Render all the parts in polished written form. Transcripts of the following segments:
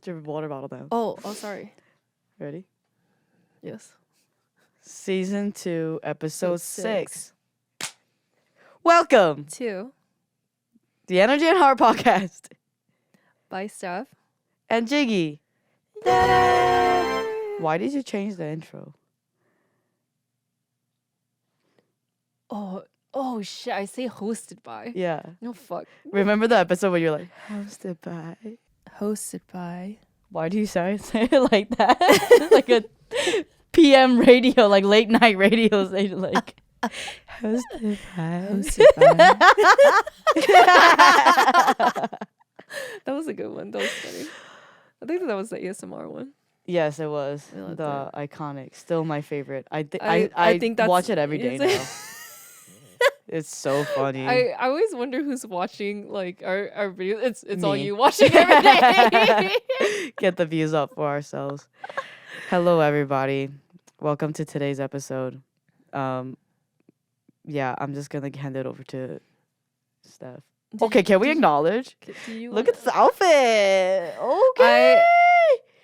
put your water bottle down. Oh, sorry. Ready? Yes. Season 2, episode 6. Welcome 2 the Energy and Heart podcast. by Steph. And Jiggy. Why did you change the intro? Oh shit! I say hosted by. Yeah. No fuck. Remember the episode where you're like, hosted by? Hosted by. Why do you say it like that? Like a PM radio, like late night radio station, like hosted by. Hosted by. That was a good one. That was funny. I think that was the ASMR one. Yes, it was I loved the iconic. Still my favorite. I I think that's, watch it every day now. It's so funny. I always wonder who's watching like our videos. It's all you watching every day. Get the views up for ourselves. Hello, everybody. Welcome to today's episode. Yeah, I'm just gonna hand it over to Steph. Can we acknowledge? Look at this outfit. Okay.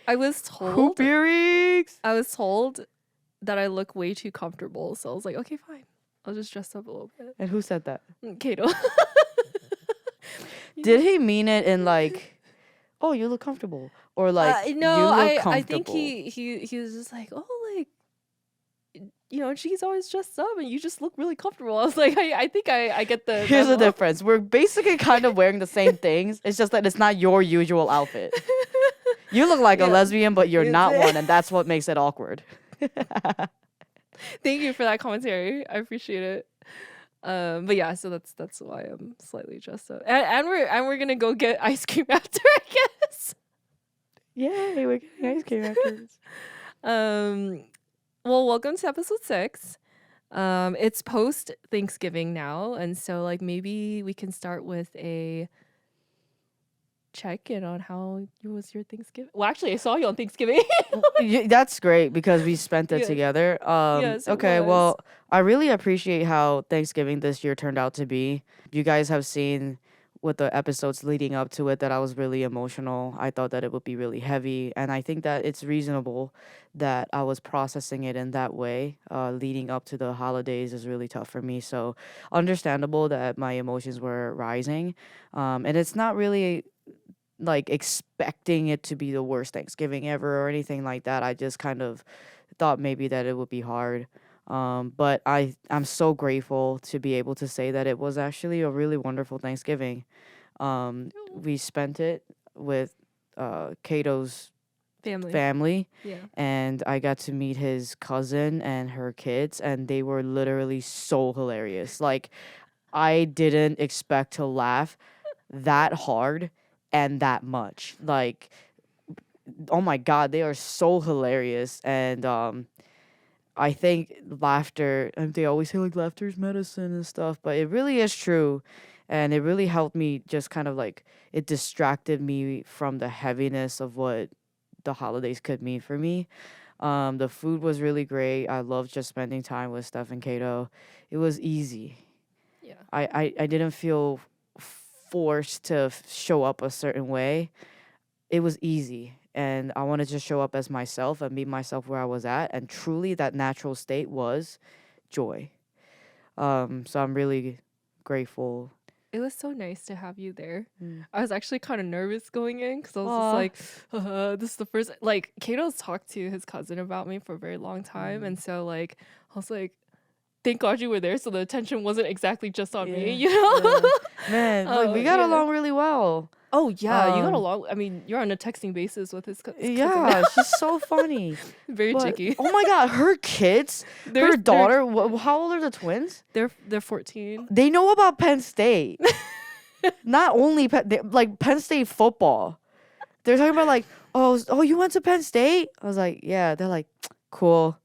I was told. Hoop earrings. I was told that I look way too comfortable, so I was like, okay, fine. I'll just dress up a little bit. And who said that? Kato. Did he mean it in like, oh, you look comfortable, or like no? you look I comfortable? think he was just like, oh, like, you know, she's always dressed up, and you just look really comfortable. I was like, I think I get the. Here's the difference. We're basically kind of wearing the same things. It's just that it's not your usual outfit. You look like a lesbian, but you're not one, and that's what makes it awkward. Thank you for that commentary. I appreciate it. But yeah, so that's why I'm slightly dressed up, and we're gonna go get ice cream after, I guess. Yay, we're getting ice cream afterwards. Well, welcome to episode 6. It's post Thanksgiving now, and so like maybe we can start with a check in on how was your Thanksgiving. Well, actually, I saw you on Thanksgiving. That's great because we spent it together. Yes, it okay, was. well, I really appreciate how Thanksgiving this year turned out to be. You guys have seen with the episodes leading up to it that I was really emotional. I thought that it would be really heavy, and I think that it's reasonable that I was processing it in that way. Leading up to the holidays is really tough for me, so understandable that my emotions were rising. And it's not really like expecting it to be the worst Thanksgiving ever or anything like that. I just kind of thought maybe that it would be hard. But I'm so grateful to be able to say that it was actually a really wonderful Thanksgiving. We spent it with Kato's family, Yeah. and I got to meet his cousin and her kids, and they were literally so hilarious. Like, I didn't expect to laugh that hard and that much. Like, oh my God, they are so hilarious. And I think laughter, and they always say like laughter is medicine and stuff, but it really is true. And it really helped me just kind of like, it distracted me from the heaviness of what the holidays could mean for me. The food was really great. I loved just spending time with Steph and Kato. It was easy. Yeah. I didn't feel forced to show up a certain way. It was easy, and I wanted to show up as myself and meet myself where I was at, and truly that natural state was joy. So I'm really grateful. It was so nice to have you there. Mm. I was actually kind of nervous going in because I was just like, this is the first, like, Kato's talked to his cousin about me for a very long time. And so, like, I was like, thank God you were there, so the attention wasn't exactly just on me, you know? Yeah. Man, like, we got along really well. Oh, yeah, you got along. I mean, you're on a texting basis with his cousin. Yeah, she's so funny. Very jiggy. Oh my God, her kids, her daughter, how old are the twins? They're 14. They know about Penn State. Not only Penn State football. They're talking about like, oh, you went to Penn State? I was like, yeah. They're like, cool.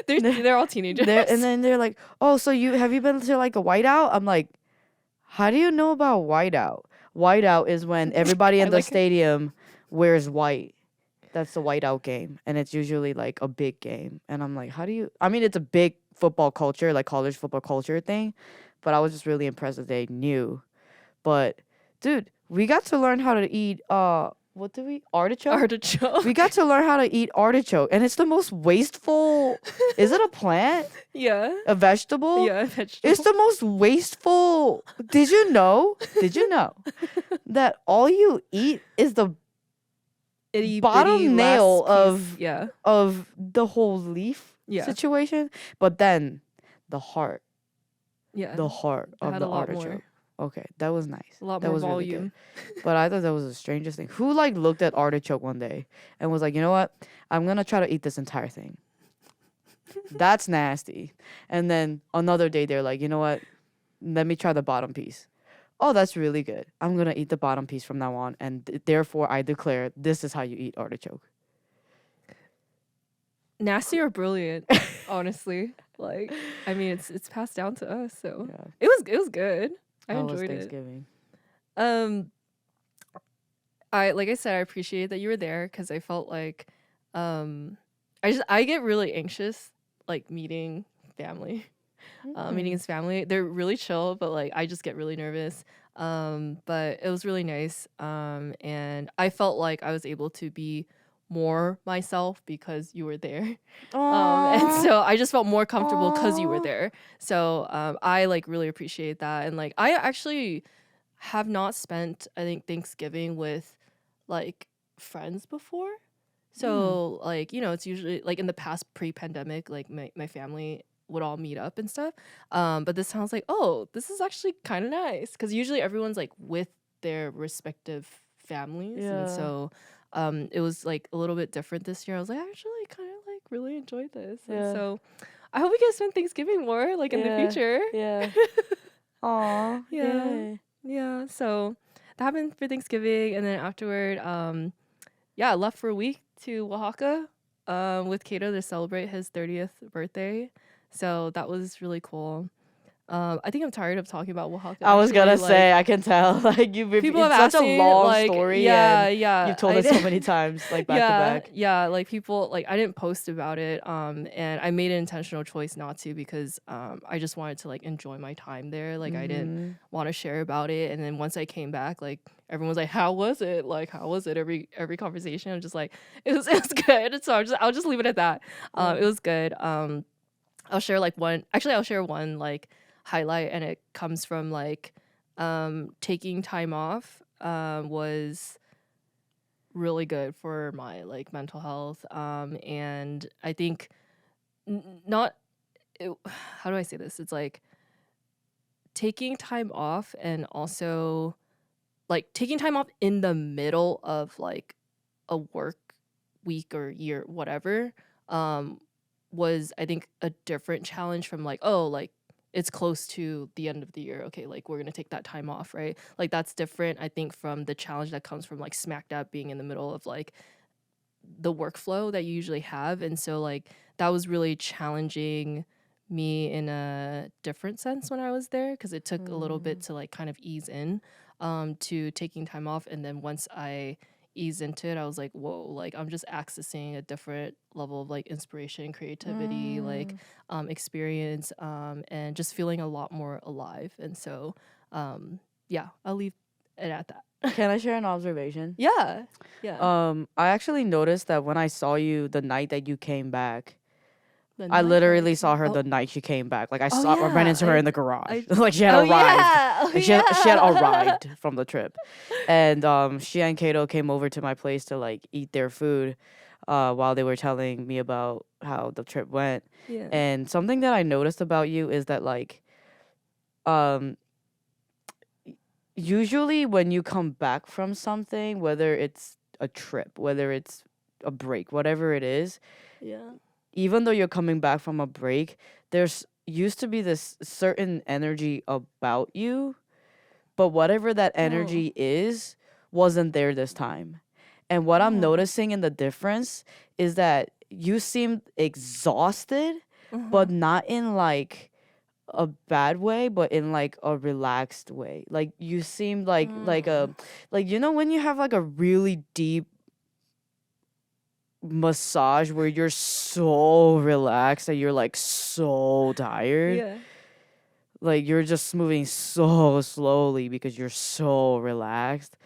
They're all teenagers. And then they're like, oh, so have you been to like a whiteout? I'm like, how do you know about whiteout? Whiteout is when everybody in the stadium wears white. That's the whiteout game. And it's usually like a big game. And I'm like, I mean, it's a big football culture, like college football culture thing. But I was just really impressed that they knew. But, dude, we got to learn how to eat what do we artichoke? Artichoke. We got to learn how to eat artichoke, and it's the most wasteful. Is it a plant? Yeah. A vegetable? Yeah, vegetable. It's the most wasteful. Did you know? Did you know that all you eat is the Itty bitty bottom nail last piece. of the whole leaf Yeah. situation? But then the heart, Yeah. the heart It of had the a lot artichoke. more. Okay, that was nice. A lot that more was really volume. good. But I thought that was the strangest thing. Who like looked at artichoke one day and was like, you know what? I'm gonna try to eat this entire thing. That's nasty. And then another day they're like, you know what? Let me try the bottom piece. Oh, that's really good. I'm gonna eat the bottom piece from now on, and therefore I declare this is how you eat artichoke. Nasty or brilliant, honestly. Like, I mean, it's passed down to us, so Yeah. it was good. I How was enjoyed it. Thanksgiving? Like I said, I appreciate that you were there because I felt like, I get really anxious like meeting family. Meeting his family, they're really chill, but like I just get really nervous. But it was really nice. And I felt like I was able to be more myself because you were there. And so I just felt more comfortable because you were Aw. there. So I like really appreciate that. And like I actually have not spent, I think, Thanksgiving with like friends before. So like, it's usually like in the past pre-pandemic, like my family would all meet up and stuff. But this sounds like, oh, this is actually kind of nice because usually everyone's like with their respective families, and Yeah. so it was like a little bit different this year. I was like, I actually kind of like really enjoyed this, and Yeah. so I hope we can spend Thanksgiving more like in the future. Yeah. Aw. Yeah. Yeah. So that happened for Thanksgiving, and then afterward, I left for a week to Oaxaca with Kato to celebrate his 30th birthday. So that was really cool. I think I'm tired of talking about Oaxaca. I was gonna actually, say like, I can tell. Like you've been, people it's have such asked a me, long like, story. yeah, and yeah. You've told I us so did- many times, like back to back. Yeah, like people, like I didn't post about it, and I made an intentional choice not to because I just wanted to like enjoy my time there. Like I didn't want to share about it, and then once I came back, like everyone was like, "How was it? Like how was it?" Every conversation, I'm just like, "It was good." So I'll just leave it at that. It was good. I'll share like one. Actually, I'll share one like highlight, and it comes from like taking time off was really good for my like mental health, and I think not how do I say this, it's like taking time off, and also like taking time off in the middle of like a work week or year, whatever, was I think a different challenge from like, oh, like it's close to the end of the year. Okay, like we're gonna take that time off, right? Like that's different, I think, from the challenge that comes from like smack dab being in the middle of like the workflow that you usually have. And so like that was really challenging me in a different sense when I was there because it took a little bit to like kind of ease in to taking time off. And then once I ease into it, I was like, whoa, like I'm just accessing a different level of like inspiration, creativity, like experience, and just feeling a lot more alive. And so I'll leave it at that. Can I share an observation? Yeah. I actually noticed that when I saw you the night that you came back, The I night literally that- saw her oh, the night she came back. Like I Oh, saw, I ran yeah, into her I- in the garage. I- Like she had oh, arrived. yeah. Oh, Like, she had yeah. arrived from the trip, and she and Kato came over to my place to like eat their food, while they were telling me about how the trip went. Yeah. And something that I noticed about you is that like, usually when you come back from something, whether it's a trip, whether it's a break, whatever it is, Yeah. even though you're coming back from a break, there's used to be this certain energy about you, but whatever that energy is wasn't there this time. And what I'm noticing in the difference is that you seemed exhausted, but not in like a bad way, but in like a relaxed way. Like you seemed like a like when you have like a really deep massage where you're so relaxed that you're like so tired. Yeah. Like you're just moving so slowly because you're so relaxed.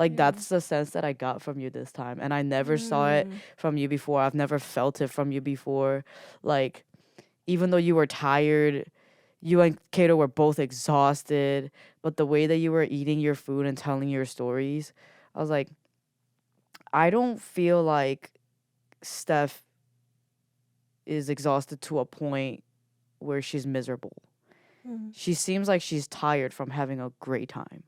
Like Yeah. that's the sense that I got from you this time, and I never saw it Mm. from you before. I've never felt it from you before. Like even though you were tired, you and Kato were both exhausted, but the way that you were eating your food and telling your stories, I was like, I don't feel like Steph is exhausted to a point where she's miserable. Mm. She seems like she's tired from having a great time.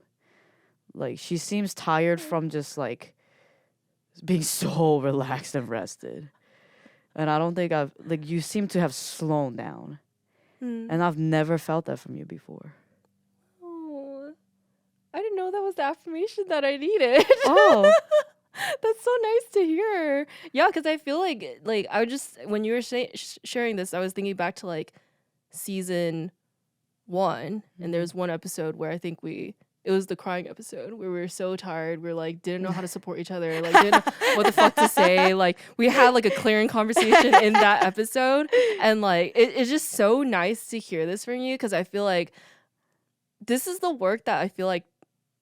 Like she seems tired from just like being so relaxed and rested. And I don't think I've like you seem to have slowed down. Mm. And I've never felt that from you before. Oh, I didn't know that was the affirmation that I needed. Oh. That's so nice to hear. Yeah, because I feel like I just when you were sharing this, I was thinking back to like season 1, and there's one episode where I think it was the crying episode where we were so tired, we are like didn't know how to support each other, like didn't know what the fuck to say. Like we had like a clearing conversation in that episode, and like it's just so nice to hear this from you because I feel like this is the work that I feel like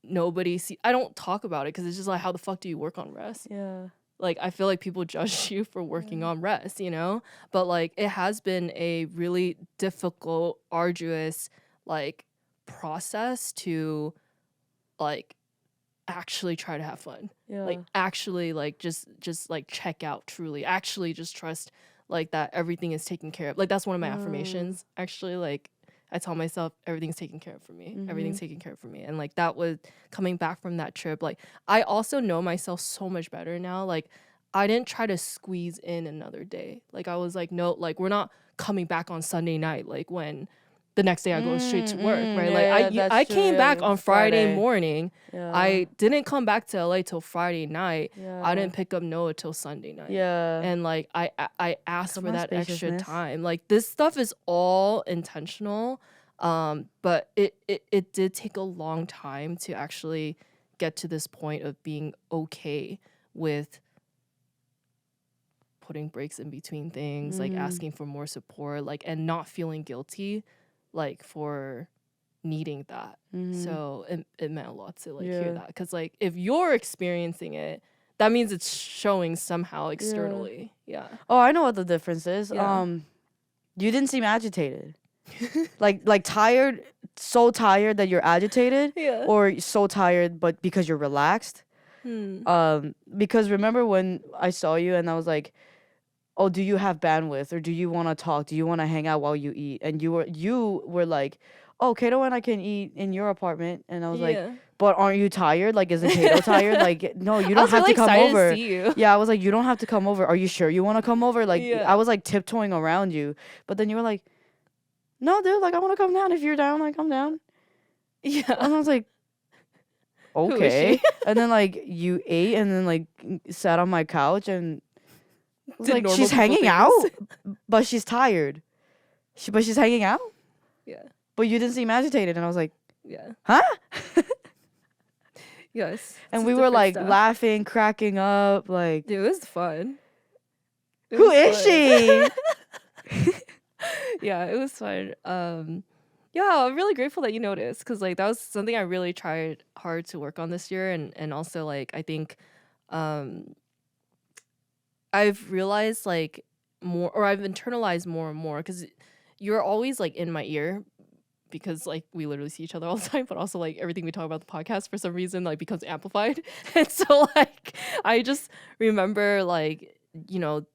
nobody see. I don't talk about it because it's just like, how the fuck do you work on rest? Yeah. Like I feel like people judge you for working on rest, you know? But like it has been a really difficult, arduous like process to like actually try to have fun. Yeah. Like actually like just like check out truly. Actually just trust like that everything is taken care of. Like that's one of my affirmations. Actually, like I tell myself everything's taken care of for me. Everything's taken care of for me. And like that was coming back from that trip. Like I also know myself so much better now. Like I didn't try to squeeze in another day. Like I was like, no, like we're not coming back on Sunday night. Like when the next day I go straight to work, right? Like I came back on Friday morning. Yeah. I didn't come back to LA till Friday night. Yeah. I didn't pick up Noah till Sunday night. Yeah. And like I asked Come for on, that extra spaciousness. time. Like this stuff is all intentional. But it did take a long time to actually get to this point of being okay with putting breaks in between things, like asking for more support, like and not feeling guilty like for needing that. So it meant a lot to like hear that, because like if you're experiencing it, that means it's showing somehow externally. Yeah. Oh, I know what the difference is. Yeah. You didn't seem agitated. like tired, so tired that you're agitated, Yeah. or so tired but because you're relaxed. Because remember when I saw you and I was like, oh, do you have bandwidth, or do you want to talk? Do you want to hang out while you eat? And you were like, oh, Kato and I can eat in your apartment. And I was like, but aren't you tired? Like, isn't Kato tired? Like, no, you don't have to come over. To see you. Yeah, I was like, you don't have to come over. Are you sure you want to come over? Like, Yeah. I was like tiptoeing around you. But then you were like, no, dude, like, I want to come down. If you're down, like, come down. Yeah. And I was like, okay. And then, like, you ate and then, like, sat on my couch and was like, she's hanging out, but she's tired. But she's hanging out? Yeah. But you didn't seem agitated. And I was like, Yeah. huh? Yes. And we were like laughing, cracking up. Like, dude, it was fun. Who is she? Yeah, it was fun. Yeah, I'm really grateful that you noticed, because like that was something I really tried hard to work on this year, and also like I think I've realized like more, or I've internalized more and more, because you're always like in my ear, because like we literally see each other all the time, but also like everything we talk about the podcast for some reason like becomes amplified. And so like I just remember like, you know,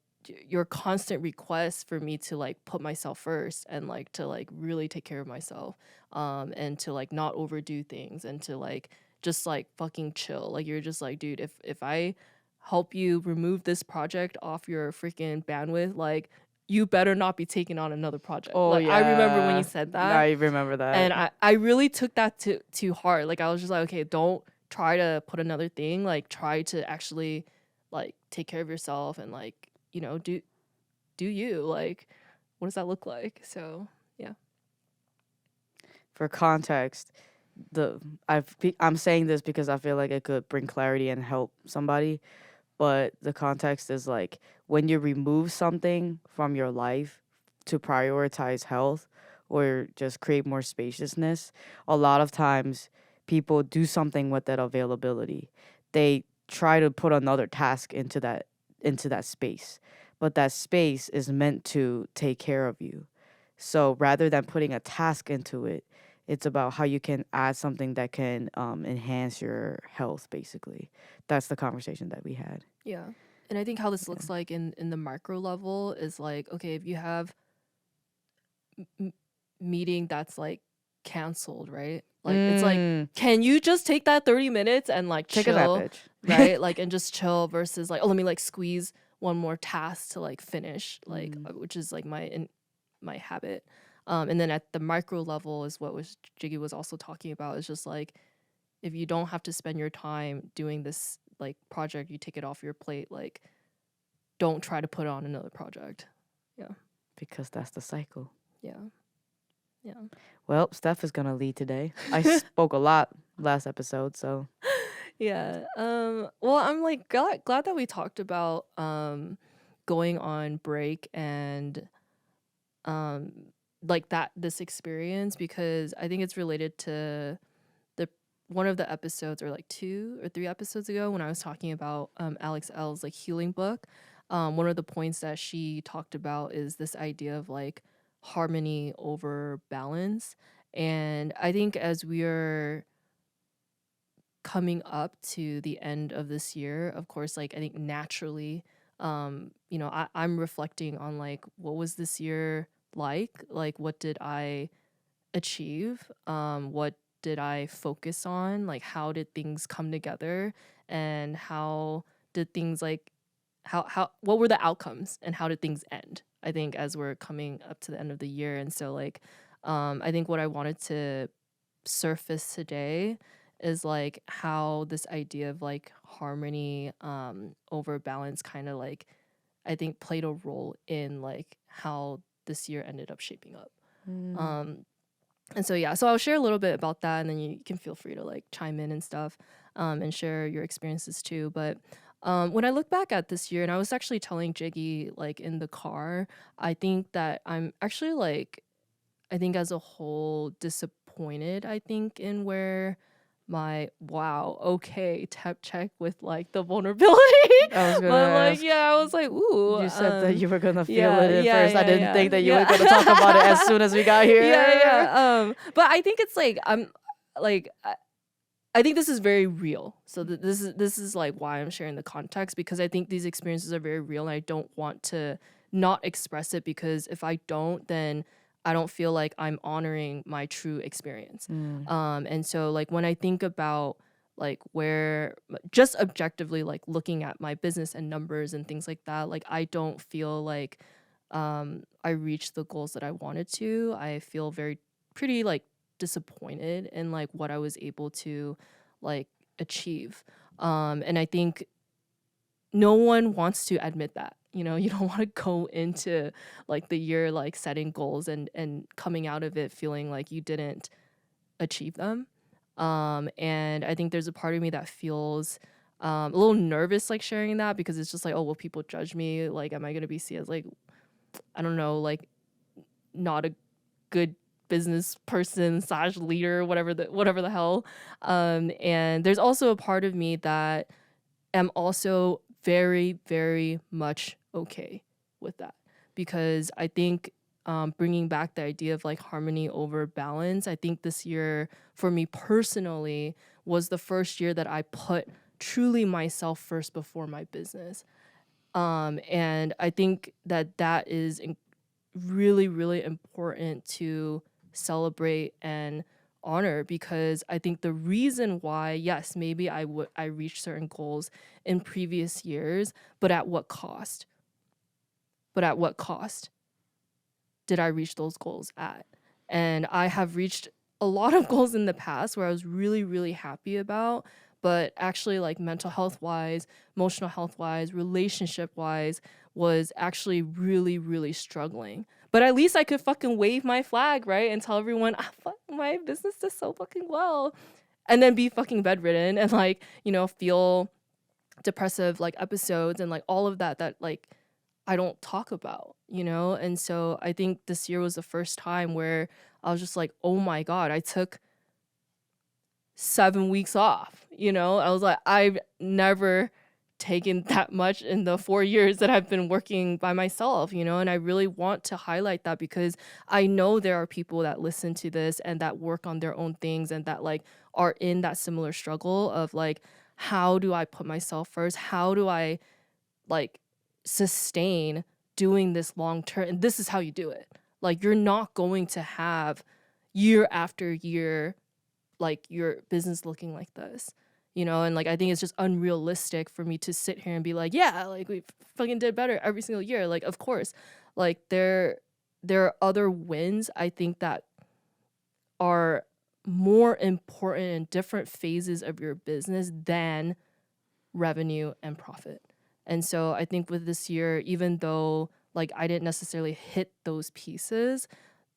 your constant request for me to like put myself first, and like to like really take care of myself, and to like not overdo things, and to like just like fucking chill. Like you're just like, dude, if I help you remove this project off your freaking bandwidth, like you better not be taking on another project. Oh, like, yeah. I remember when you said that. I remember that. And I really took that to heart. Like I was just like, okay, don't try to put another thing. Like try to actually like take care of yourself, and like, you know, do you. Like, what does that look like? So yeah. For context, I'm saying this because I feel like it could bring clarity and help somebody. But the context is like, when you remove something from your life to prioritize health or just create more spaciousness, a lot of times people do something with that availability. they try to put another task into that space. But that space is meant to take care of you. So rather than putting a task into it, it's about how you can add something that can enhance your health, basically. That's the conversation that we had. Yeah. And I think how this Yeah. looks like in the micro level is like, okay, if you have m- meeting that's like canceled, right? Like it's like, can you just take that 30 minutes and like Take a nap, chill, bitch. right? Like and just chill versus like, oh, let me like squeeze one more task to like finish, like which is like my habit. And then at the micro level is what was Jiggy was also talking about. Is just like if you don't have to spend your time doing this like project, you take it off your plate. Like don't try to put on another project. Yeah. Because that's the cycle. Yeah. Yeah. Well, Steph is gonna lead today. I spoke a lot last episode, so Yeah. Well, I'm like glad that we talked about going on break and um like that this experience because I think it's related to the one of the episodes or like 2 or 3 episodes ago when I was talking about Alex L's like healing book. One of the points that she talked about is this idea of like harmony over balance. And I think as we are coming up to the end of this year, of course, like I think naturally, you know, I'm reflecting on like what was this year like what did I achieve, what did I focus on, like how did things come together, and how did things like how what were the outcomes and how did things end. I think as we're coming up to the end of the year, and so like, I think what I wanted to surface today is like how this idea of like harmony over balance kind of like I think played a role in like how this year ended up shaping up. And so yeah, so I'll share a little bit about that and then you can feel free to like chime in and stuff, and share your experiences too. But when I look back at this year, and I was actually telling Jiggy like in the car, I think that I'm actually like I think as a whole disappointed, I think, in where my wow, okay, tap check with like the vulnerability. I was gonna But like, ask. yeah, I was like, ooh, You said that you were gonna feel yeah, it at yeah, first. I yeah, didn't yeah, think that you were yeah. gonna talk about it as soon as we got here. Yeah, yeah. But I think it's like I'm like I think this is very real. So this is like why I'm sharing the context because I think these experiences are very real and I don't want to not express it because if I don't, then I don't feel like I'm honoring my true experience. And so like when I think about like where just objectively like looking at my business and numbers and things like that, like I don't feel like I reached the goals that I wanted to. I feel very pretty like disappointed in like what I was able to like achieve. And I think no one wants to admit that. You know, you don't want to go into like the year like setting goals and coming out of it feeling like you didn't achieve them. And I think there's a part of me that feels a little nervous like sharing that because it's just like, oh, will people judge me? Like, am I gonna be seen as like, I don't know, like not a good business person slash leader, whatever the hell. And there's also a part of me that am also very, very much okay with that because I think bringing back the idea of like harmony over balance, I think this year for me personally was the first year that I put truly myself first before my business. And I think that is really, really important to celebrate and honor because I think the reason why, yes, maybe I reached certain goals in previous years, but at what cost? But at what cost did I reach those goals at? And I have reached a lot of goals in the past where I was really, really happy about, but actually like mental health wise, emotional health wise, relationship wise, was actually really, really struggling. But at least I could fucking wave my flag, right? And tell everyone, my business does so fucking well. And then be fucking bedridden and like, you know, feel depressive like episodes and like all of that like I don't talk about, you know? And so I think this year was the first time where I was just like, oh my God, I took 7 weeks off, You know, I was like, I've never taken that much in the 4 years that I've been working by myself, you know, and I really want to highlight that because I know there are people that listen to this and that work on their own things and that like are in that similar struggle of like, how do I put myself first? How do I like sustain doing this long term? And this is how you do it. Like, you're not going to have year after year like your business looking like this, you know. And like I think it's just unrealistic for me to sit here and be like, yeah, like we fucking did better every single year. Like, of course, like there are other wins I think that are more important in different phases of your business than revenue and profit. And so I think with this year, even though like I didn't necessarily hit those pieces,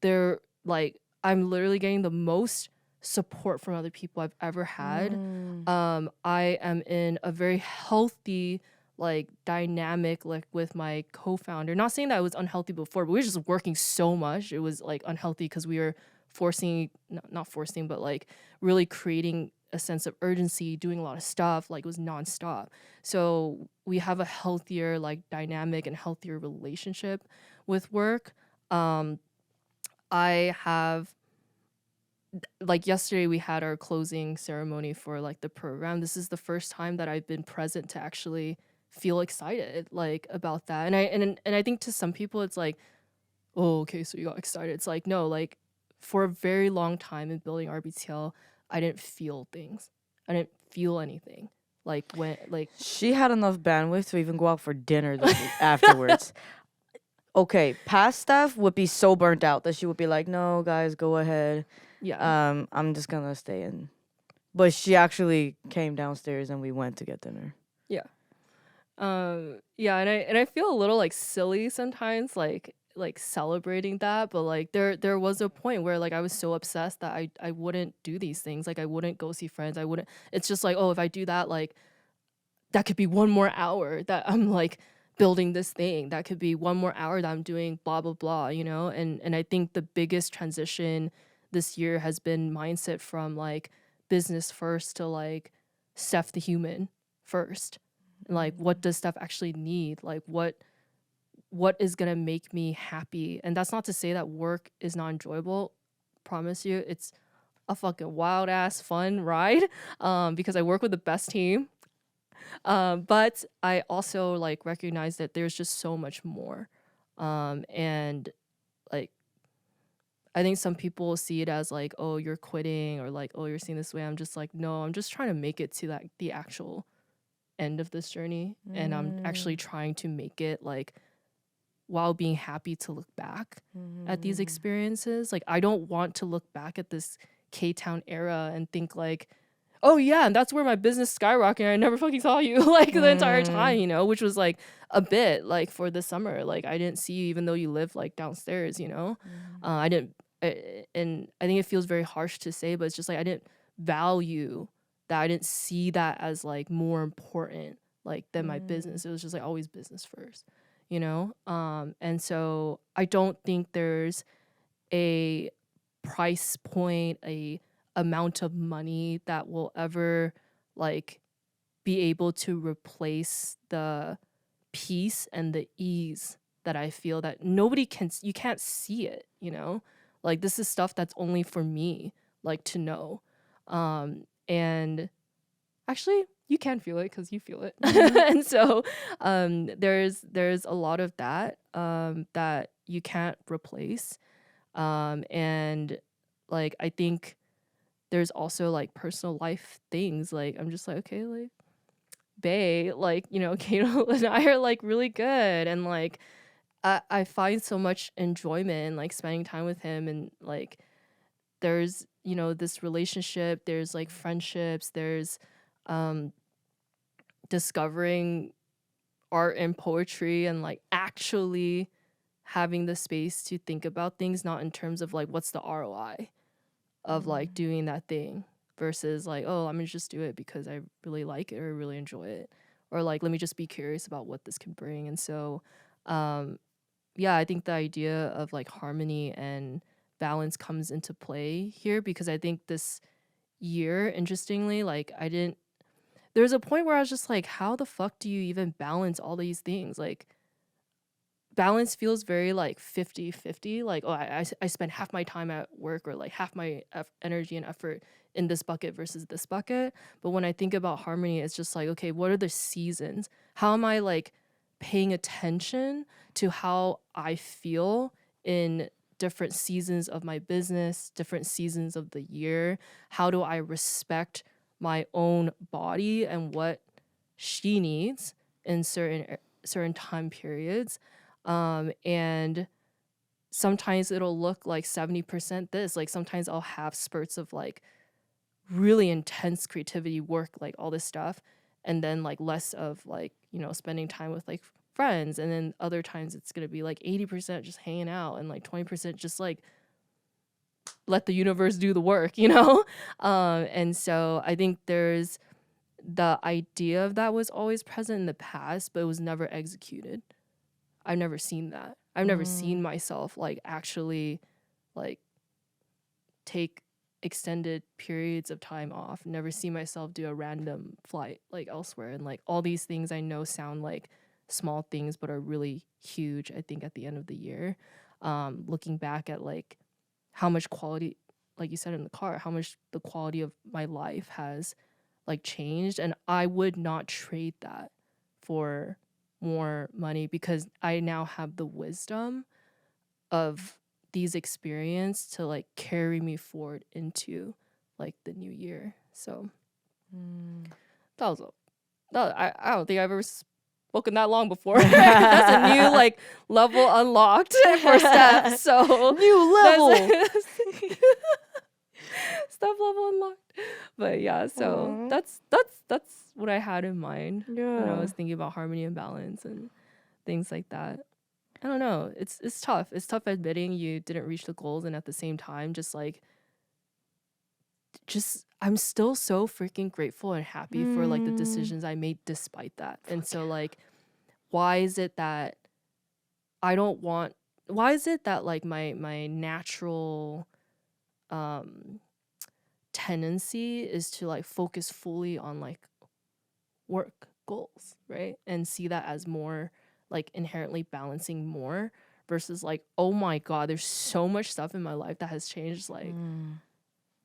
they're like I'm literally getting the most support from other people I've ever had. I am in a very healthy like dynamic like with my co-founder. Not saying that it was unhealthy before, but we were just working so much. It was like unhealthy because we were forcing, not forcing, but like really creating a sense of urgency, doing a lot of stuff, like it was nonstop. So we have a healthier like dynamic and healthier relationship with work. I have like yesterday we had our closing ceremony for like the program. This is the first time that I've been present to actually feel excited like about that. And I think to some people it's like, oh, okay, so you got excited. It's like, no, like for a very long time in building RBTL, I didn't feel things. I didn't feel anything. Like when like She had enough bandwidth to even go out for dinner afterwards. Okay, past Steph would be so burnt out that she would be like, "No, guys, go ahead. yeah. I'm just gonna stay in." But she actually came downstairs and we went to get dinner. Yeah. Yeah, and I feel a little like silly sometimes like celebrating that, but like there was a point where like I was so obsessed that I wouldn't do these things. Like I wouldn't go see friends. I wouldn't It's just like, oh, if I do that, like that could be one more hour that I'm like building this thing. That could be one more hour that I'm doing blah blah blah, you know? And I think the biggest transition this year has been mindset from like business first to like Steph the human first. Like what does Steph actually need? Like what is gonna make me happy? And that's not to say that work is not enjoyable. Promise you, it's a fucking wild ass fun ride. Because I work with the best team. But I also like recognize that there's just so much more. And like I think some people see it as like, oh, you're quitting or like, oh, you're seeing this way. I'm just like, no, I'm just trying to make it to like the actual end of this journey. And I'm actually trying to make it like while being happy to look back at these experiences. Like I don't want to look back at this K-Town era and think like, oh yeah, and that's where my business skyrocketed. I never fucking saw you like the entire time, you know, which was like a bit like for the summer. Like I didn't see you even though you live like downstairs, you know. I didn't, and I think it feels very harsh to say, but it's just like I didn't value that. I didn't see that as like more important like than my business. It was just like always business first, you know. And so I don't think there's a price point, a amount of money that will ever like be able to replace the peace and the ease that I feel that nobody can, you can't see it, you know? Like this is stuff that's only for me like to know. And actually you can feel it cuz you feel it. And so there's a lot of that that you can't replace. And like I think there's also like personal life things. Like I'm just like, okay, like bae, like, you know, Kato and I are like really good. And like I find so much enjoyment in like spending time with him. And like there's, you know, this relationship, there's like friendships, there's um discovering art and poetry and like actually having the space to think about things not in terms of like what's the ROI of like doing that thing versus like, oh, I'm gonna just do it because I really like it or really enjoy it, or like let me just be curious about what this can bring. And so yeah, I think the idea of like harmony and balance comes into play here because I think this year, interestingly, like there's a point where I was just like, how the fuck do you even balance all these things? Like, balance feels very like 50-50. Like, oh, I spend half my time at work, or like half my energy and effort in this bucket versus this bucket. But when I think about harmony, it's just like, okay, what are the seasons? How am I like paying attention to how I feel in different seasons of my business, different seasons of the year? How do I respect my own body and what she needs in certain time periods? And sometimes it'll look like 70% this. Like, sometimes I'll have spurts of like really intense creativity work, like all this stuff, and then like less of like, you know, spending time with like friends. And then other times it's gonna be like 80% just hanging out, and like 20% just like let the universe do the work, you know? And so I think there's the idea of that was always present in the past, but it was never executed. I've never seen that. I've never seen myself like actually like take extended periods of time off. Never see myself do a random flight like elsewhere. And like all these things I know sound like small things, but are really huge, I think, at the end of the year. Looking back at like how much quality, like you said in the car, how much the quality of my life has like changed. And I would not trade that for more money, because I now have the wisdom of these experience to like carry me forward into like the new year. So that was I don't think I've ever spoken that long before. That's a new like level unlocked for Steph. So New level. Steph level unlocked. But yeah, so that's what I had in mind when I was thinking about harmony and balance and things like that. I don't know. It's tough. It's tough admitting you didn't reach the goals, and at the same time just I'm still so freaking grateful and happy for like the decisions I made despite that. And so like, why is it that like my natural tendency is to like focus fully on like work goals, right? And see that as more like inherently balancing more, versus like, oh my god, there's so much stuff in my life that has changed. Like,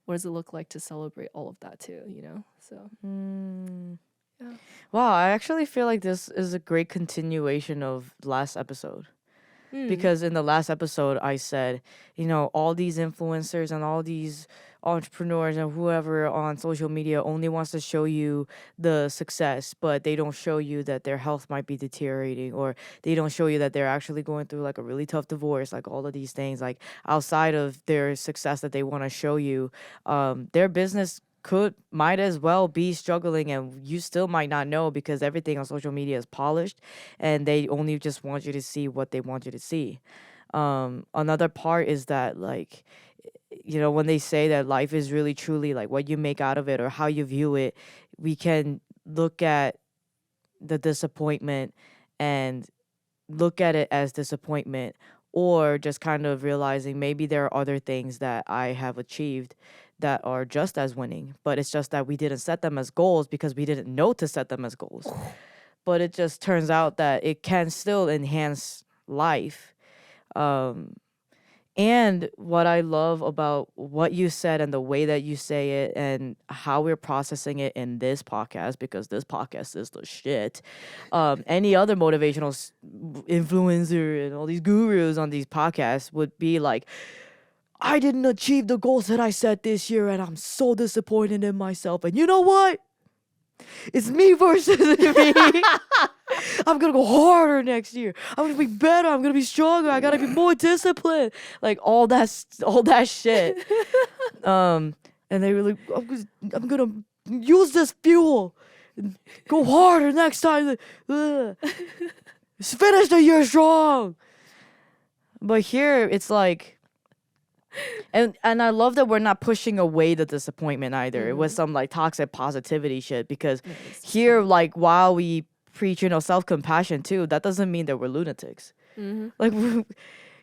what does it look like to celebrate all of that too, you know? So yeah. Wow, I actually feel like this is a great continuation of last episode. Because in the last episode I said, you know, all these influencers and all these entrepreneurs and whoever on social media only wants to show you the success, but they don't show you that their health might be deteriorating, or they don't show you that they're actually going through like a really tough divorce, like all of these things, like outside of their success that they want to show you, their business might as well be struggling, and you still might not know, because everything on social media is polished and they only just want you to see what they want you to see. Another part is that, like, you know, when they say that life is really truly like what you make out of it or how you view it, we can look at the disappointment and look at it as disappointment, or just kind of realizing maybe there are other things that I have achieved that are just as winning, but it's just that we didn't set them as goals because we didn't know to set them as goals. But it just turns out that it can still enhance life. And what I love about what you said and the way that you say it and how we're processing it in this podcast, because this podcast is the shit. Any other motivational influencer and all these gurus on these podcasts would be like, I didn't achieve the goals that I set this year and I'm so disappointed in myself. And you know what? It's me versus me. I'm gonna go harder next year. I'm gonna be better. I'm gonna be stronger. I gotta be more disciplined. Like all that shit. And they were like, I'm gonna use this fuel. And go harder next time. Finish the year strong. But here it's like, and I love that we're not pushing away the disappointment either. It was some like toxic positivity shit, because here, like, while we preach, you know, self-compassion too, that doesn't mean that we're lunatics. Like,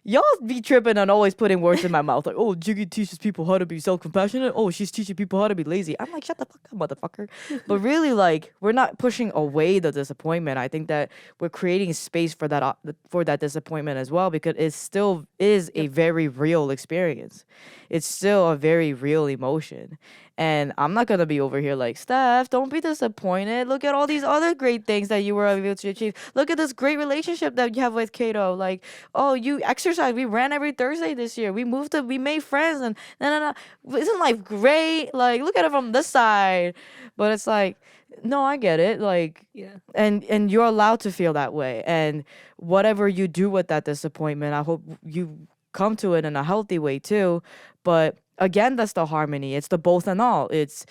Y'all be tripping on always putting words in my mouth. Like, oh, Jiggy teaches people how to be self-compassionate. Oh, she's teaching people how to be lazy. I'm like, shut the fuck up, motherfucker. But really, like, we're not pushing away the disappointment. I think that we're creating space for that disappointment as well, because it still is a Yep. very real experience. It's still a very real emotion. And I'm not gonna be over here like, Steph, don't be disappointed. Look at all these other great things that you were able to achieve. Look at this great relationship that you have with Kato. Like, oh, you exercise. We ran every Thursday this year. We made friends, and no. Isn't life great? Like, look at it from this side. But it's like, no, I get it. Like, Yeah. and you're allowed to feel that way. And whatever you do with that disappointment, I hope you come to it in a healthy way too. But again, that's the harmony. It's the both and all. It's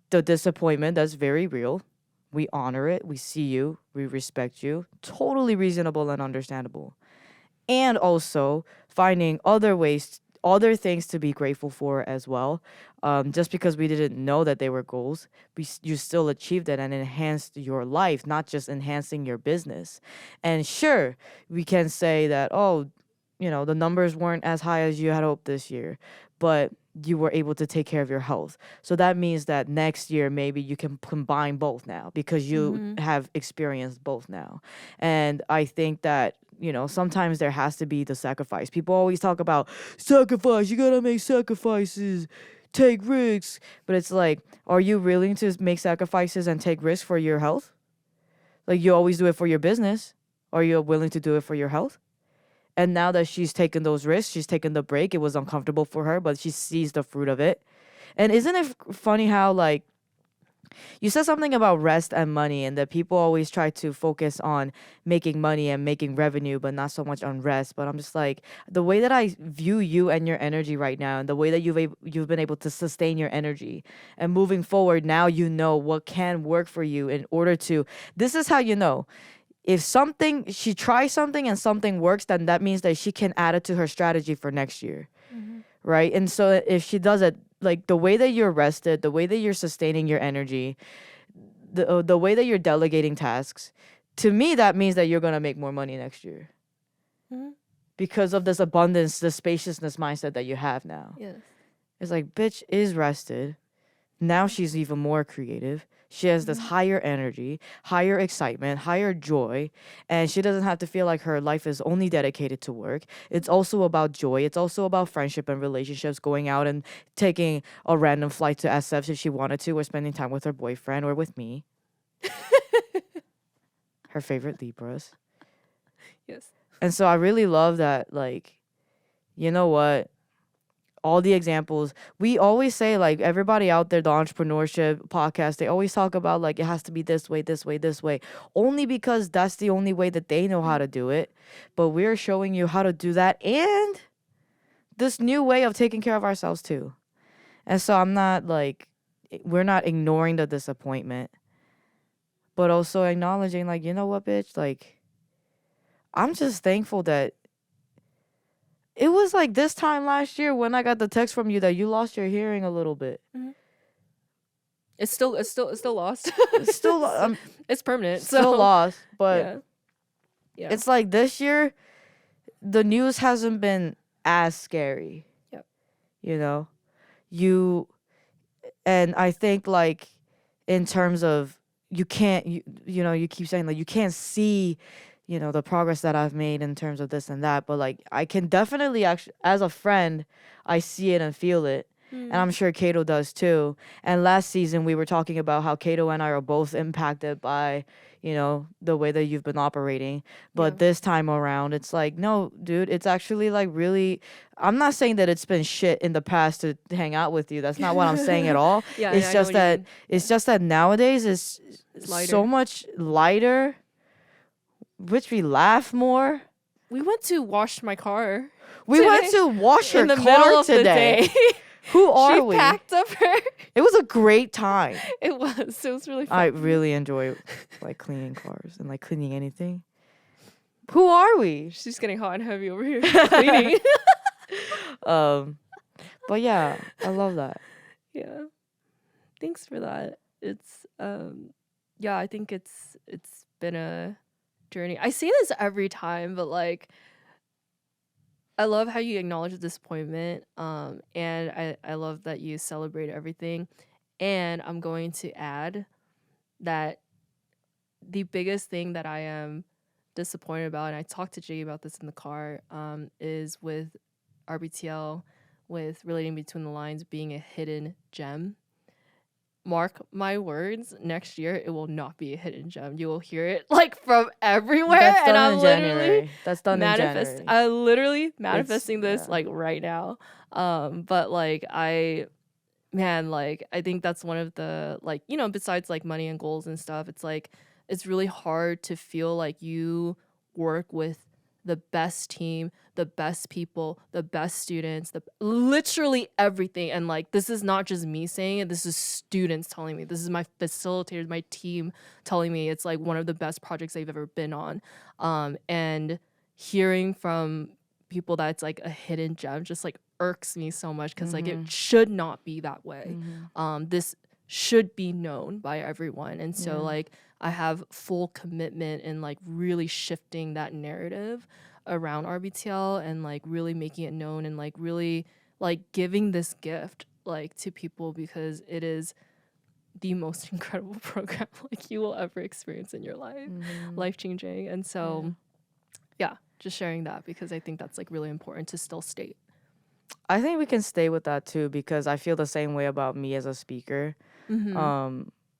the disappointment that's very real. We honor it. We see you. We respect you. Totally reasonable and understandable. And also finding other things to be grateful for as well. Just because we didn't know that they were goals, you still achieved it and enhanced your life, not just enhancing your business. And sure, we can say that, oh, the numbers weren't as high as you had hoped this year, but you were able to take care of your health. So that means that next year, maybe you can combine both now because you have experienced both now. And I think that, sometimes there has to be the sacrifice. People always talk about sacrifice. You gotta make sacrifices, take risks. But it's like, are you willing to make sacrifices and take risks for your health? Like, you always do it for your business. Are you willing to do it for your health? And now that she's taken those risks, she's taken the break. It was uncomfortable for her, but she sees the fruit of it. And isn't it funny how, like, you said something about rest and money, and that people always try to focus on making money and making revenue, but not so much on rest. But I'm just like, the way that I view you and your energy right now, and the way that you've been able to sustain your energy, and moving forward, now you know what can work for you in order to. This is how you know. If she tries something and something works, then that means that she can add it to her strategy for next year. Right? And so if she does it, like the way that you're rested, the way that you're sustaining your energy, the way that you're delegating tasks, to me that means that you're gonna make more money next year because of this abundance, the spaciousness mindset that you have now. Yes. It's like, bitch is rested. Now she's even more creative. She has this higher energy, higher excitement, higher joy, and she doesn't have to feel like her life is only dedicated to work. It's also about joy. It's also about friendship and relationships, going out and taking a random flight to SF if she wanted to, or spending time with her boyfriend or with me. Her favorite Libras. Yes. And so I really love that, like, you know what? All the examples we always say, like, everybody out there, the entrepreneurship podcast, they always talk about like it has to be this way, this way, this way, only because that's the only way that they know how to do it. But we're showing you how to do that and this new way of taking care of ourselves too. And so I'm not like, we're not ignoring the disappointment, but also acknowledging, like, you know what, bitch, like, I'm just thankful that it was like this time last year when I got the text from you that you lost your hearing a little bit. It's still lost. It's still it's permanent. Still So lost, but yeah. it's like this year the news hasn't been as scary. Yep. And I think, like, in terms of you can't you keep saying, like, you can't see the progress that I've made in terms of this and that, but like I can definitely, actually, as a friend, I see it and feel it. And I'm sure Kato does too. And last season we were talking about how Kato and I are both impacted by, the way that you've been operating. But this time around, it's like, no, dude, it's actually like really, I'm not saying that it's been shit in the past to hang out with you. That's not what I'm saying at all. It's just that nowadays it's so much lighter, which we laugh more. We went to wash my car. We went to wash your in the car middle of today. the day. Who are we? She packed up her. It was a great time. It was really fun. I really enjoy like cleaning cars and like cleaning anything. Who are we? She's getting hot and heavy over here cleaning. But yeah, I love that. Yeah. Thanks for that. It's I think it's been a journey. I say this every time, but like I love how you acknowledge the disappointment. And I love that you celebrate everything. And I'm going to add that the biggest thing that I am disappointed about, and I talked to Jay about this in the car, is with RBTL, with relating between the lines being a hidden gem. Mark my words, next year it will not be a hidden gem. You will hear it like from everywhere. That's And done in January. That's done in January. I literally It's manifesting this yeah. like right now. But like man, like I think that's one of the, like, you know, besides like money and goals and stuff, it's like it's really hard to feel like you work with the best team, the best people, the best students, the literally everything. And like this is not just me saying it, this is students telling me. This is my facilitators, my team telling me it's like one of the best projects they've ever been on. And hearing from people that it's like a hidden gem just like irks me so much, because like it should not be that way. This should be known by everyone. And so like I have full commitment in like really shifting that narrative around RBTL and like really making it known and like really like giving this gift like to people, because it is the most incredible program like you will ever experience in your life. Life changing. And so yeah, just sharing that because I think that's like really important to still state. I think we can stay with that too, because I feel the same way about me as a speaker,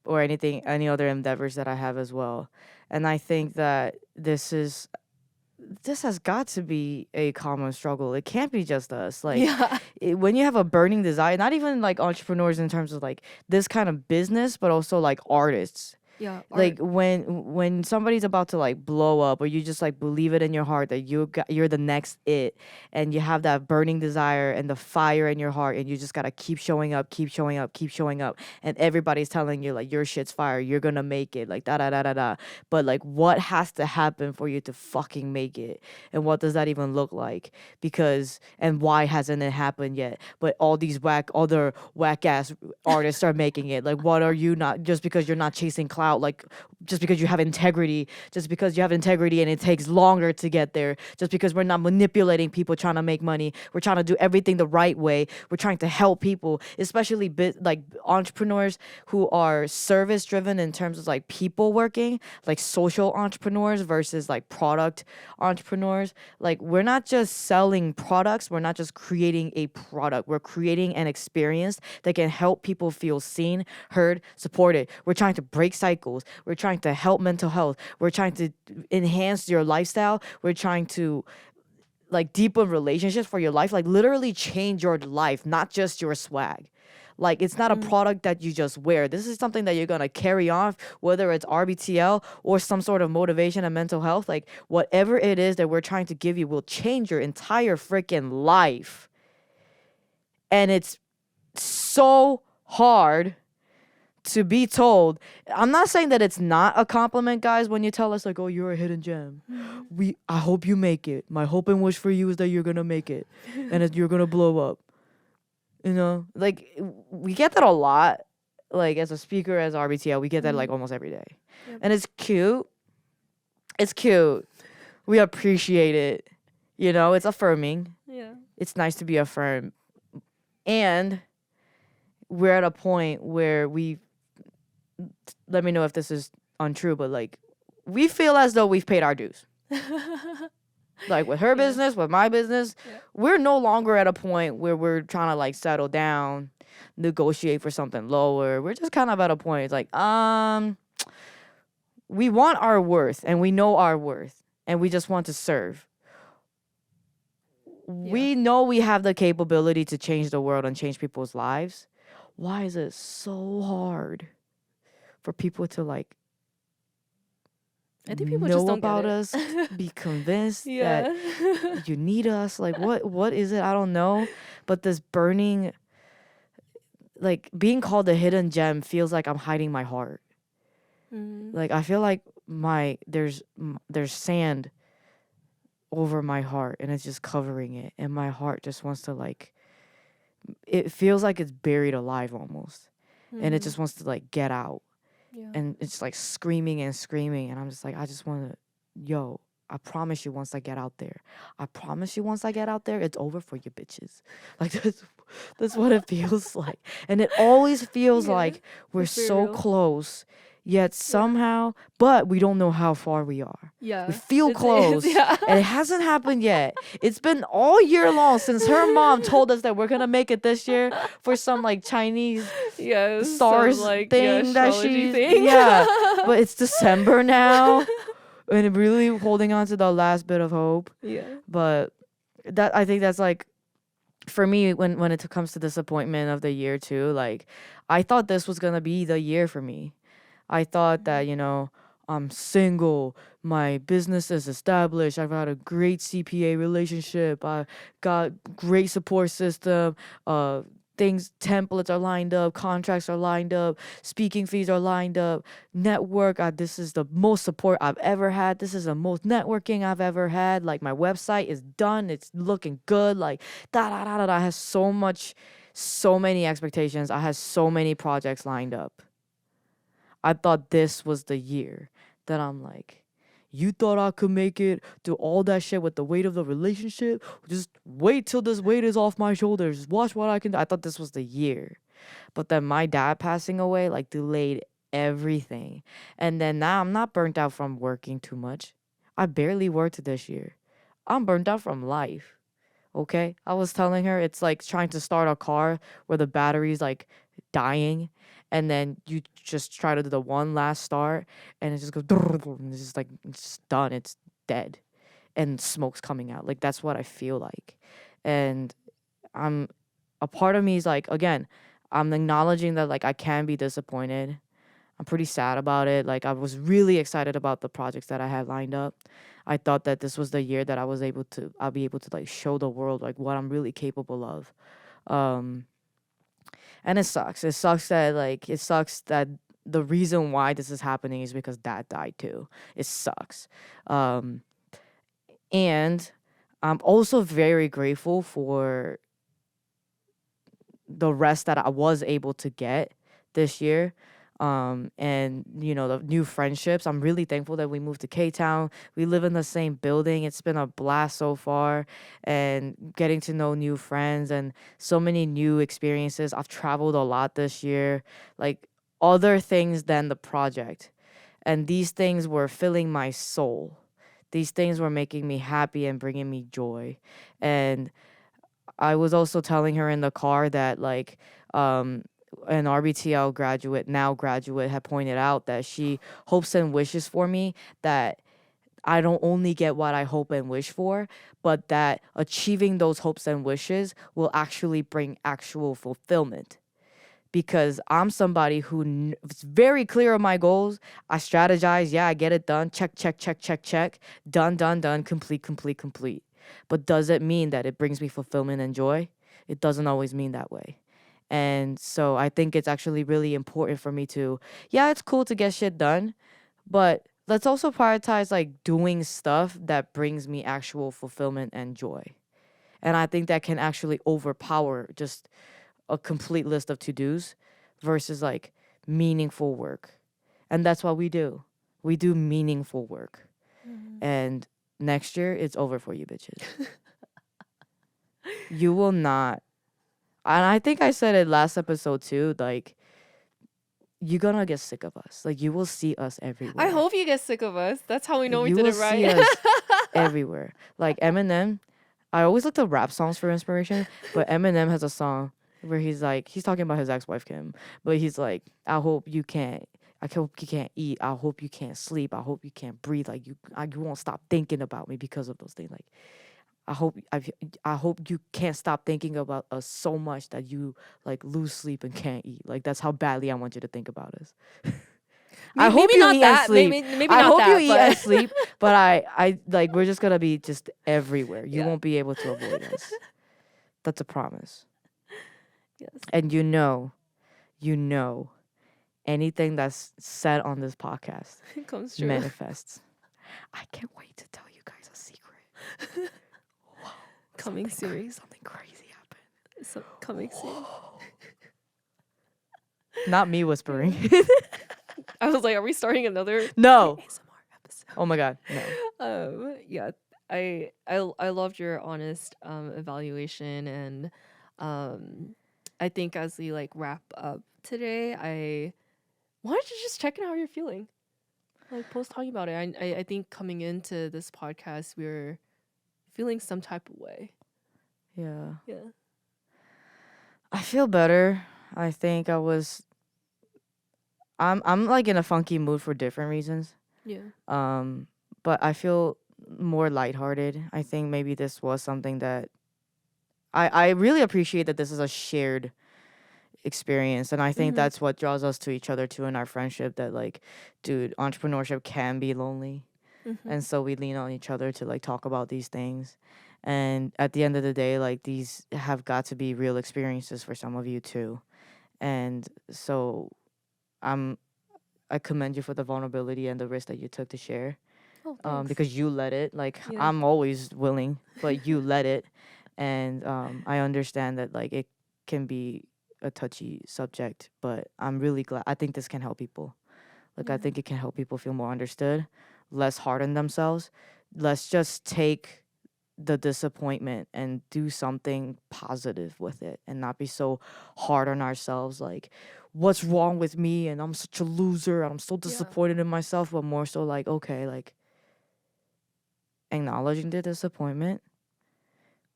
or any other endeavors that I have as well. And I think that this has got to be a common struggle. It can't be just us. Like, Yeah. when you have a burning desire, not even like entrepreneurs in terms of like this kind of business, but also like artists. Yeah. Like when somebody's about to like blow up, or you just like believe it in your heart that you're the next it, and you have that burning desire and the fire in your heart, and you just gotta keep showing up, keep showing up, keep showing up, and everybody's telling you like your shit's fire, you're gonna make it, like da da da da da. But like, what has to happen for you to fucking make it, and what does that even look like? Because and why hasn't it happened yet? But all these other whack ass artists are making it. Like, what are you not? Just because you're not chasing clout, like just because you have integrity, and it takes longer to get there, just because we're not manipulating people trying to make money, we're trying to do everything the right way, we're trying to help people, especially like entrepreneurs who are service driven in terms of like people working, like social entrepreneurs versus like product entrepreneurs. Like, we're not just selling products, we're not just creating a product, we're creating an experience that can help people feel seen, heard, supported. We're trying to break cycles, we're trying to help mental health, we're trying to enhance your lifestyle, we're trying to like deepen relationships for your life, like literally change your life, not just your swag. Like, it's not a product that you just wear. This is something that you're gonna carry on, whether it's RBTL or some sort of motivation and mental health. Like, whatever it is that we're trying to give you will change your entire freaking life. And it's so hard to be told. I'm not saying that it's not a compliment, guys, when you tell us like, oh, you're a hidden gem. I hope you make it. My hope and wish for you is that you're gonna make it and that you're gonna blow up. You know? Like, we get that a lot. Like, as a speaker, as RBTL, we get that like almost every day. Yep. And it's cute. It's cute. We appreciate it. You know, it's affirming. Yeah. It's nice to be affirmed. And we're at a point where let me know if this is untrue, but like, we feel as though we've paid our dues. Like, with her business, with my business, we're no longer at a point where we're trying to like settle down, negotiate for something lower. We're just kind of at a point. It's like, we want our worth and we know our worth and we just want to serve. We know we have the capability to change the world and change people's lives. Why is it so hard for people to like I think people know just don't about get us, be convinced Yeah. that you need us? Like, what is it? I don't know. But this burning, like, being called a hidden gem feels like I'm hiding my heart. Like, I feel like there's sand over my heart and it's just covering it, and my heart just wants to like, it feels like it's buried alive almost, and it just wants to like get out. Yeah. And it's like screaming and screaming, and I'm just like, I just want to, yo, I promise you, once I get out there, it's over for you bitches. Like that's what it feels like. And it always feels Yeah, like we're that's very so real. close, yet Yeah. somehow, but we don't know how far we are. We Yeah. feel It's close, yeah. and it hasn't happened yet. It's been all year long since her mom told us that we're gonna make it this year for some like Chinese Yeah, some stars like thing that astrology she's, thing. yeah. But it's December now, and really holding on to the last bit of hope. Yeah. But that, I think that's like, for me, when it comes to disappointment of the year too, like I thought this was gonna be the year for me. I thought that, I'm single, my business is established, I've had a great CPA relationship, I got great support system, templates are lined up, contracts are lined up, speaking fees are lined up, network, this is the most support I've ever had, this is the most networking I've ever had, like my website is done, it's looking good, like da da da da da. I had so many expectations, I had so many projects lined up. I thought this was the year that I'm like, you thought I could make it, do all that shit with the weight of the relationship? Just wait till this weight is off my shoulders. Watch what I can do. I thought this was the year. But then my dad passing away, like, delayed everything. And then now I'm not burnt out from working too much. I barely worked this year. I'm burnt out from life. Okay? I was telling her it's like trying to start a car where the battery's like dying, and then you just try to do the one last start and it just goes and it's just like it's just done. It's dead. And smoke's coming out. Like that's what I feel like. And I'm a part of me is like, again, I'm acknowledging that like I can be disappointed. I'm pretty sad about it. Like I was really excited about the projects that I had lined up. I thought that this was the year that I'll be able to like show the world like what I'm really capable of. Um and it sucks. It sucks that the reason why this is happening is because dad died too. It sucks. Um and I'm also very grateful for the rest that I was able to get this year. And the new friendships. I'm really thankful that we moved to K-Town. We live in the same building. It's been a blast so far, and getting to know new friends and so many new experiences. I've traveled a lot this year, like other things than the project. And these things were filling my soul. These things were making me happy and bringing me joy. And I was also telling her in the car that like an RBTL graduate had pointed out that she hopes and wishes for me that I don't only get what I hope and wish for, but that achieving those hopes and wishes will actually bring actual fulfillment. Because I'm somebody who is very clear on my goals. I strategize. Yeah, I get it done. Check, check, check, check, check. Done, done, done. Complete, complete, complete. But does it mean that it brings me fulfillment and joy? It doesn't always mean that way. And so I think it's actually really important for me to, yeah, it's cool to get shit done, but let's also prioritize like doing stuff that brings me actual fulfillment and joy. And I think that can actually overpower just a complete list of to-dos versus like meaningful work. And that's what we do. We do meaningful work. And next year it's over for you bitches. You will not. And I think I said it last episode too, like you're gonna get sick of us. Like you will see us everywhere. I hope you get sick of us. That's how we know we You did will it see right. us everywhere. Like Eminem, I always look to rap songs for inspiration, but Eminem has a song where he's talking about his ex-wife Kim, but he's like, I hope you can't eat. I hope you can't sleep. I hope you can't breathe. Like you won't stop thinking about me because of those things. Like I hope you can't stop thinking about us so much that you like lose sleep and can't eat. Like that's how badly I want you to think about us. I hope Maybe you not eat and that. sleep. Maybe I not hope you that. eat But and sleep, but I like we're just gonna be just everywhere. You Yeah. won't be able to avoid us. That's a promise. Yes. And anything that's said on this podcast It comes true. manifests. I can't wait to tell you guys a secret. Whoa, Coming soon. Something crazy happened. So, coming soon. Not me whispering. I was like, are we starting another No. ASMR episode? Oh my God, no. Yeah, I loved your honest evaluation, and um I think as we like wrap up today, I wanted to just check in how you're feeling. Like post talking about it. I think coming into this podcast we were feeling some type of way. Yeah. Yeah. I feel better. I think I'm like in a funky mood for different reasons. Yeah. Um, but I feel more lighthearted. I think maybe this was something that I really appreciate that this is a shared experience, and I think Mhm. that's what draws us to each other too in our friendship, that like, dude, entrepreneurship can be lonely. Mhm. And so we lean on each other to like talk about these things. And at the end of the day, like these have got to be real experiences for some of you too. And so I'm I commend you for the vulnerability and the risk that you took to share. Oh, thanks. Because you let it. Like Yeah. I'm always willing, but you let it. And I understand that like it can be a touchy subject, but I'm really glad. I think this can help people. Like I Yeah. think it can help people feel more understood, less hard on themselves. Let's just take the disappointment and do something positive with it and not be so hard on ourselves, like what's wrong with me and I'm such a loser, I'm so Yeah. disappointed in myself, but more so like, okay, like acknowledging the disappointment.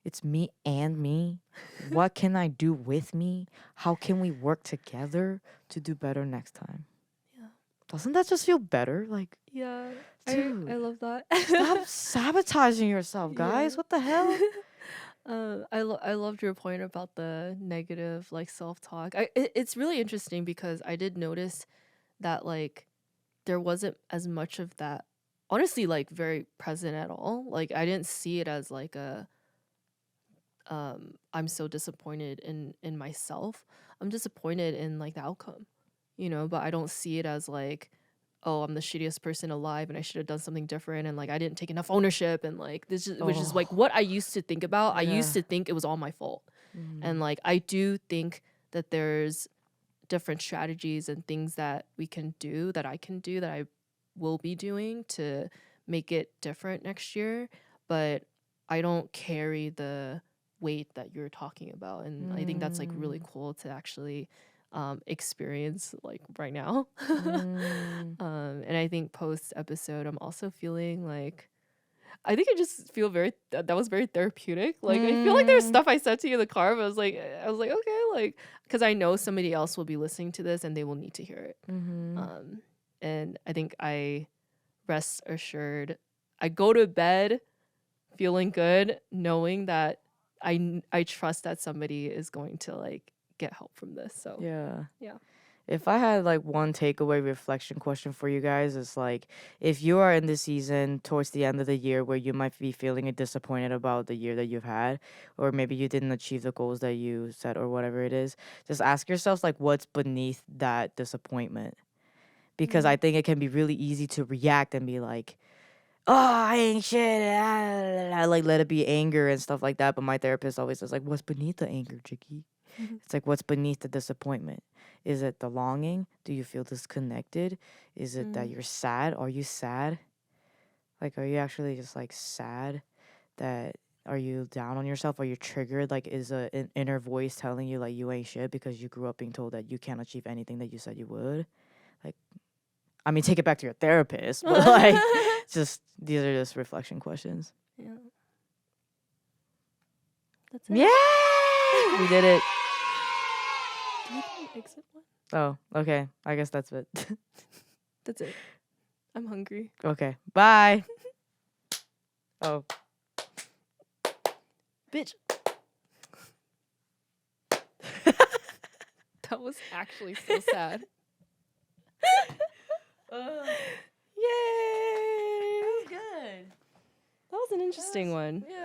It's me and me. What can I do with me? How can we work together to do better next time? Yeah. Doesn't that just feel better? Like, Yeah. I dude, love that. stop sabotaging yourself, Yeah. guys. What the hell? I loved your point about the negative like self-talk. It's really interesting because I did notice that like there wasn't as much of that honestly like very present at all. Like I didn't see it as like a I'm so disappointed in myself. I'm disappointed in like the outcome, you know, but I don't see it as like, oh, I'm the shittiest person alive and I should have done something different and like I didn't take enough ownership and like this is which is like Oh, what I used to think about. I used yeah. to think it was all my fault. And Mm. like I do think that there's different strategies and things that we can do that I can do that I will be doing to make it different next year, but I don't carry the weight that you're talking about, and I think that's like really Mm. cool to actually experience like right now. Mm. And I think post episode I'm also feeling like I think I just feel very that was very therapeutic. Like I feel like there's Mm. stuff I said to you in the car, but I was like okay, like because I know somebody else will be listening to this and they will need to hear it. Mm-hmm. Um, and I think I rest assured. I go to bed feeling good, knowing that I trust that somebody is going to like get help from this. So Yeah. yeah. If I had like one takeaway reflection question for you guys, is like, if you are in the season towards the end of the year where you might be feeling disappointed about the year that you've had, or maybe you didn't achieve the goals that you set or whatever it is, just ask yourselves like what's beneath that disappointment. Because I Mm. think it can be really easy to react and be like, oh, I ain't shit. Like let it be anger and stuff like that. But my therapist always says like, what's beneath the anger, Jiggy? It's like, what's beneath the disappointment? Is it the longing? Do you feel disconnected? Is it that Mm. you're sad? Are you sad? Like, are you actually just like sad? That are you down on yourself? Are you triggered? Like, is an inner voice telling you like you ain't shit because you grew up being told that you can't achieve anything that you said you would? Like, I mean, take it back to your therapist, but like, just these are just reflection questions. Yeah. That's it. Yay! We did it. Do we do an exit one? Oh, okay. I guess that's it. That's it. I'm hungry. Okay. Bye. Oh. Bitch. That was actually so sad. Yay! Good. That was an interesting one. Yeah.